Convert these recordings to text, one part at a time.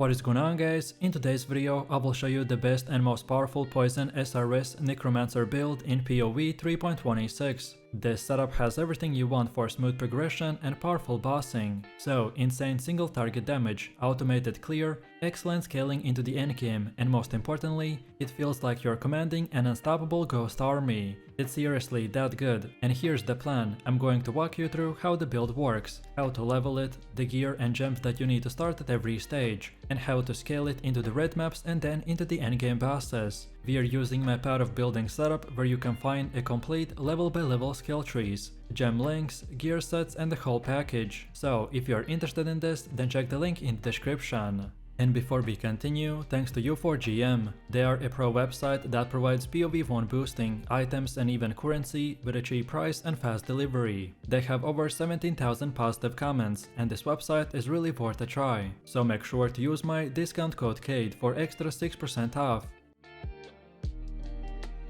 What is going on, guys? In today's video I will show you the best and most powerful poison SRS necromancer build in PoE 3.26. This setup has everything you want for smooth progression and powerful bossing. So, insane single target damage, automated clear, excellent scaling into the endgame, and most importantly, it feels like you're commanding an unstoppable ghost army. It's seriously that good, and here's the plan. I'm going to walk you through how the build works, how to level it, the gear and gems that you need to start at every stage, and how to scale it into the red maps and then into the endgame bosses. We are using my path of building setup where you can find a complete level by level skill trees, gem links, gear sets and the whole package. So if you are interested in this, then check the link in the description. And before we continue, thanks to U4GM. They are a pro website that provides PoE1 boosting, items and even currency with a cheap price and fast delivery. They have over 17,000 positive comments, and this website is really worth a try. So make sure to use my discount code KAID for extra 6% off.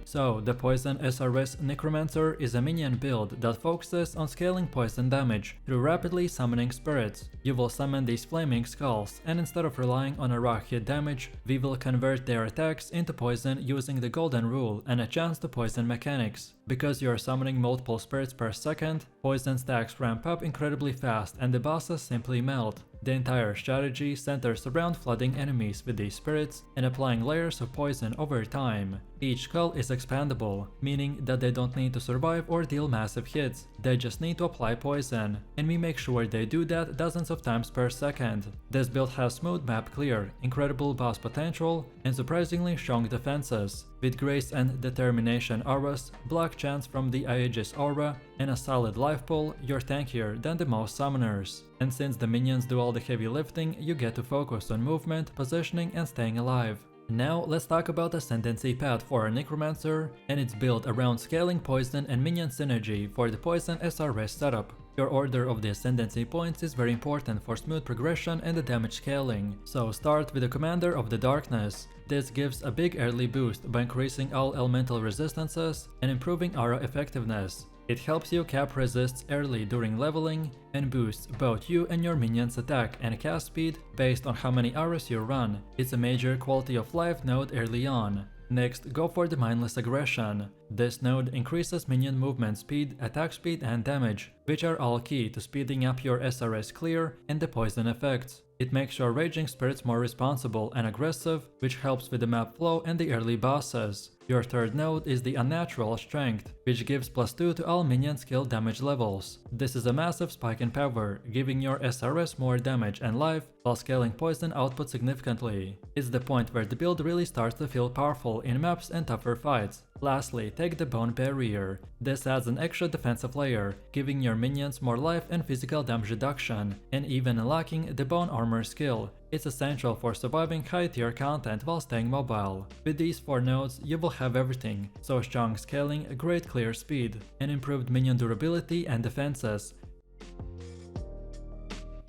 So, the Poison SRS Necromancer is a minion build that focuses on scaling poison damage through rapidly summoning spirits. You will summon these flaming skulls, and instead of relying on a raw hit damage, we will convert their attacks into poison using the golden rule and a chance to poison mechanics. Because you are summoning multiple spirits per second, poison stacks ramp up incredibly fast and the bosses simply melt. The entire strategy centers around flooding enemies with these spirits and applying layers of poison over time. Each skull is expandable, meaning that they don't need to survive or deal massive hits, they just need to apply poison, and we make sure they do that dozens of times per second. This build has smooth map clear, incredible boss potential, and surprisingly strong defenses. With Grace and Determination auras, block chance from the Aegis aura, and a solid life pool, you're tankier than the most summoners. And since the minions do all the heavy lifting, you get to focus on movement, positioning and staying alive. Now let's talk about Ascendancy path for a necromancer, and it's built around scaling poison and minion synergy for the poison SRS setup. Your order of the Ascendancy points is very important for smooth progression and the damage scaling, so start with the Commander of the Darkness. This gives a big early boost by increasing all elemental resistances and improving aura effectiveness. It helps you cap resists early during leveling and boosts both you and your minions' attack and cast speed based on how many auras you run. It's a major quality of life node early on. Next, go for the Mindless Aggression. This node increases minion movement speed, attack speed and damage, which are all key to speeding up your SRS clear and the poison effects. It makes your raging spirits more responsible and aggressive, which helps with the map flow and the early bosses. Your third node is the Unnatural Strength, which gives +2 to all minion skill damage levels. This is a massive spike in power, giving your SRS more damage and life, while scaling poison output significantly. It's the point where the build really starts to feel powerful in maps and tougher fights. Lastly, take the Bone Barrier. This adds an extra defensive layer, giving your minions more life and physical damage reduction, and even unlocking the Bone Armor skill. It's essential for surviving high tier content while staying mobile. With these 4 nodes, you will have everything, so strong scaling, great clear speed, and improved minion durability and defenses.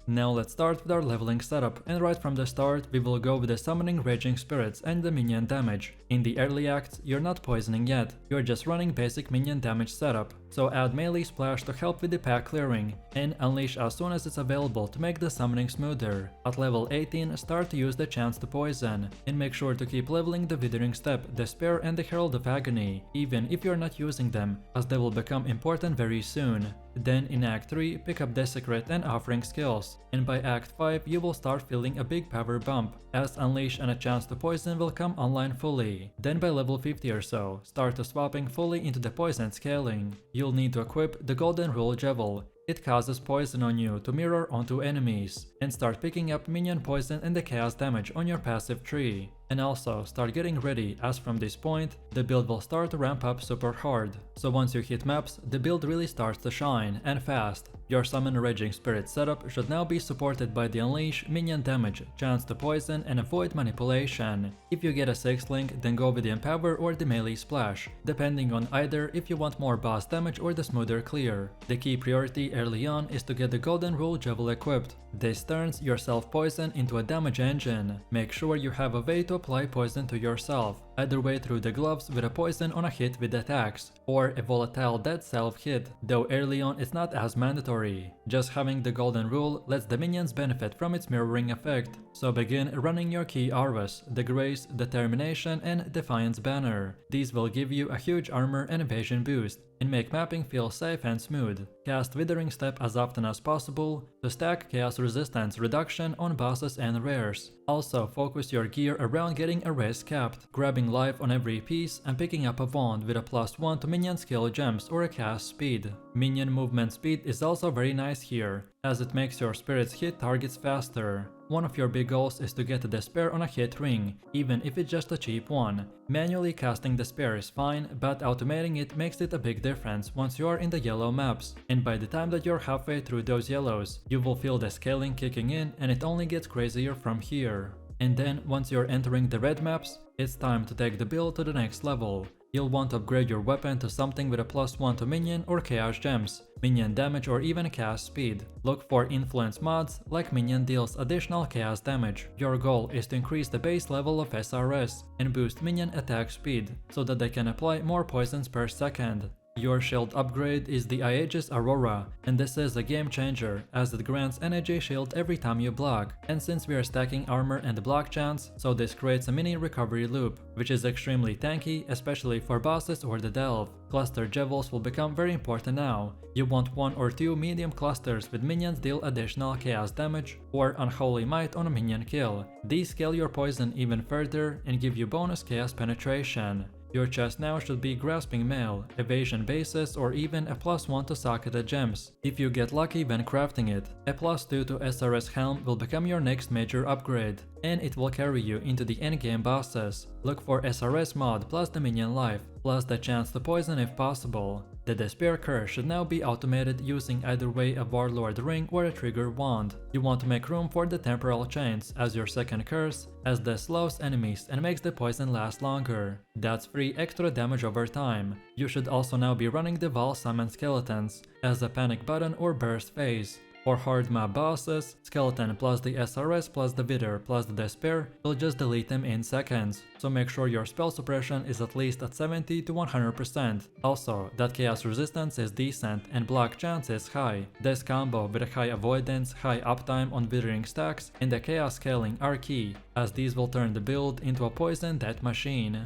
Now let's start with our leveling setup, and right from the start we will go with the summoning raging spirits and the minion damage. In the early acts, you're not poisoning yet, you're just running basic minion damage setup. So add melee splash to help with the pack clearing, and unleash as soon as it's available to make the summoning smoother. At level 18, start to use the chance to poison, and make sure to keep leveling the Withering Step, Despair and the Herald of Agony, even if you're not using them, as they will become important very soon. Then in Act 3, pick up Desecrate and Offering skills, and by Act 5 you will start feeling a big power bump, as Unleash and a chance to poison will come online fully. Then by level 50 or so, start to swapping fully into the poison scaling. You'll need to equip the Golden Rule Javel. It causes poison on you to mirror onto enemies, and start picking up minion poison and the chaos damage on your passive tree. And also start getting ready, as from this point, the build will start to ramp up super hard. So once you hit maps, the build really starts to shine, and fast. Your Summon Raging Spirit setup should now be supported by the Unleash, Minion Damage, Chance to Poison and Avoid Manipulation. If you get a 6th link, then go with the Empower or the Melee Splash, depending on either if you want more boss damage or the smoother clear. The key priority early on is to get the Golden Rule Javel equipped. This turns your self-poison into a damage engine. Make sure you have a way to apply poison to yourself, either way through the gloves with a poison on a hit with attacks, or a volatile dead self hit, though early on it's not as mandatory. Just having the golden rule lets the minions benefit from its mirroring effect, so begin running your key Arvas, the Grace, Determination and Defiance banner. These will give you a huge armor and evasion boost, and make mapping feel safe and smooth. Cast Withering Step as often as possible to stack chaos resistance reduction on bosses and rares. Also focus your gear around getting a race capped, grabbing life on every piece and picking up a wand with a +1 to minion skill gems or a cast speed. Minion movement speed is also very nice here, as it makes your spirits hit targets faster. One of your big goals is to get a Despair on a hit ring, even if it's just a cheap one. Manually casting Despair is fine, but automating it makes it a big difference once you are in the yellow maps, and by the time that you're halfway through those yellows, you will feel the scaling kicking in and it only gets crazier from here. And then once you're entering the red maps, it's time to take the build to the next level. You'll want to upgrade your weapon to something with a +1 to minion or chaos gems, minion damage or even cast speed. Look for influence mods like minion deals additional chaos damage. Your goal is to increase the base level of SRS and boost minion attack speed so that they can apply more poisons per second. Your shield upgrade is the Aegis Aurora, and this is a game changer as it grants energy shield every time you block, and since we are stacking armor and block chance, so this creates a mini recovery loop, which is extremely tanky, especially for bosses or the delve. Cluster Jevels will become very important now. You want 1 or 2 medium clusters with minions deal additional chaos damage, or Unholy Might on a minion kill. These scale your poison even further and give you bonus chaos penetration. Your chest now should be Grasping Mail, Evasion Bases or even a +1 to Socketed Gems, if you get lucky when crafting it. A +2 to SRS Helm will become your next major upgrade, and it will carry you into the endgame bosses. Look for SRS mod plus the minion life, plus the chance to poison if possible. The Despair Curse should now be automated using either way a Warlord ring or a trigger wand. You want to make room for the Temporal Chains as your second curse, as this slows enemies and makes the poison last longer. That's free extra damage over time. You should also now be running the Val Summon Skeletons as a panic button or burst phase. For hard map bosses, Skeleton plus the SRS plus the Wither plus the Despair will just delete them in seconds, so make sure your spell suppression is at least at 70 to 100%. Also, that chaos resistance is decent and block chance is high. This combo with a high avoidance, high uptime on withering stacks and the chaos scaling are key, as these will turn the build into a poison death machine.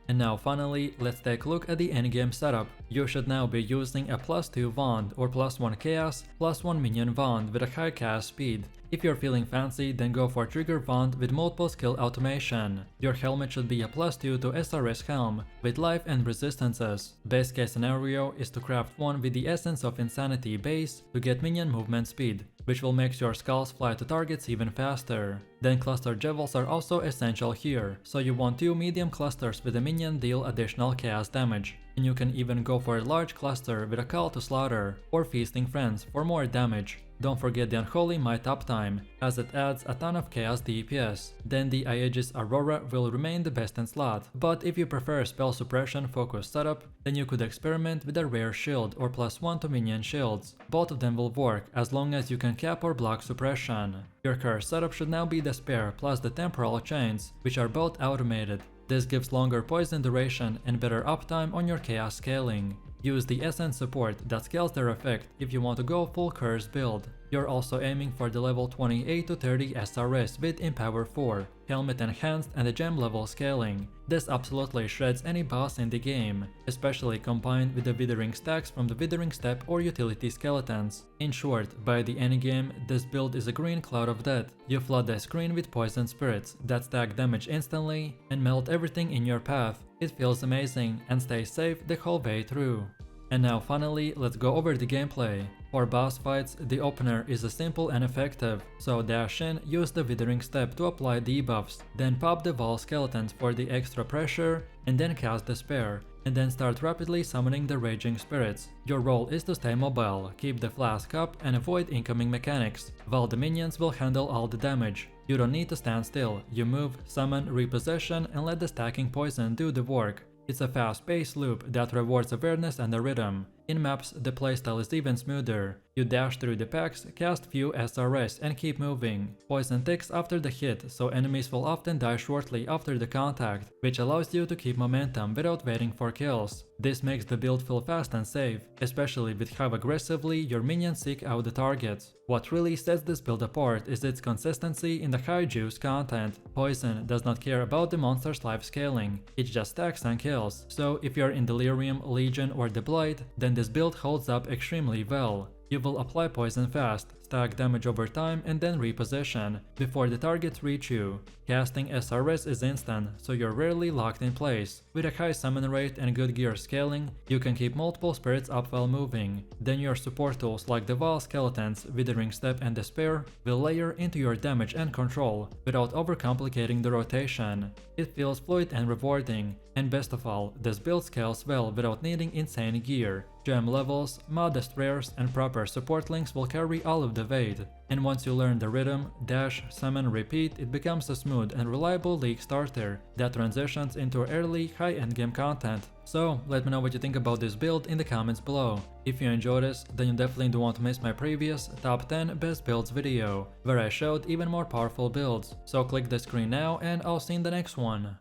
And now finally, let's take a look at the endgame setup. You should now be using a +2 wand or +1 chaos, +1 minion wand with a high cast speed. If you're feeling fancy, then go for trigger wand with multiple skill automation. Your helmet should be a +2 to SRS helm with life and resistances. Best case scenario is to craft one with the Essence of Insanity base to get minion movement speed, which will make your skulls fly to targets even faster. Then cluster jevels are also essential here, so you want 2 medium clusters with a minion deal additional chaos damage. And you can even go for a large cluster with a Call to Slaughter or Feasting Friends for more damage. Don't forget the Unholy Might uptime, as it adds a ton of chaos DPS. Then the Aegis Aurora will remain the best in slot, but if you prefer a spell suppression focused setup, then you could experiment with a rare shield or +1 to minion shields. Both of them will work as long as you can cap or block suppression. Your curse setup should now be Despair plus the Temporal Chains, which are both automated. This gives longer poison duration and better uptime on your chaos scaling. Use the Essence support that scales their effect if you want to go full curse build. You're also aiming for the level 28 to 30 SRS with Empower 4, Helmet Enhanced and the gem level scaling. This absolutely shreds any boss in the game, especially combined with the Withering stacks from the Withering Step or utility skeletons. In short, by the endgame, this build is a green cloud of death. You flood the screen with poison spirits that stack damage instantly and melt everything in your path. It feels amazing and stays safe the whole way through. And now finally, let's go over the gameplay. For boss fights, the opener is simple and effective, so dash in, use the Withering Step to apply debuffs, then pop the Wall Skeletons for the extra pressure, and then cast Despair, and then start rapidly summoning the Raging Spirits. Your role is to stay mobile, keep the flask up and avoid incoming mechanics, while the minions will handle all the damage. You don't need to stand still, you move, summon, repossession and let the stacking poison do the work. It's a fast-paced loop that rewards awareness and a rhythm. In maps, the playstyle is even smoother. You dash through the packs, cast few SRS and keep moving. Poison ticks after the hit, so enemies will often die shortly after the contact, which allows you to keep momentum without waiting for kills. This makes the build feel fast and safe, especially with how aggressively your minions seek out the targets. What really sets this build apart is its consistency in the high juice content. Poison does not care about the monster's life scaling, it just stacks and kills. So if you're in Delirium, Legion or the Blight, then this build holds up extremely well. You will apply poison fast, stack damage over time and then reposition, before the targets reach you. Casting SRS is instant, so you're rarely locked in place. With a high summon rate and good gear scaling, you can keep multiple spirits up while moving. Then your support tools like the Vile Skeletons, Withering Step and Despair will layer into your damage and control, without overcomplicating the rotation. It feels fluid and rewarding, and best of all, this build scales well without needing insane gear. Gem levels, modest rares and proper support links will carry all of the weight. And once you learn the rhythm, dash, summon, repeat, it becomes a smooth and reliable league starter that transitions into early high endgame content. So let me know what you think about this build in the comments below. If you enjoyed this, then you definitely don't want to miss my previous top 10 best builds video, where I showed even more powerful builds. So click the screen now and I'll see you in the next one.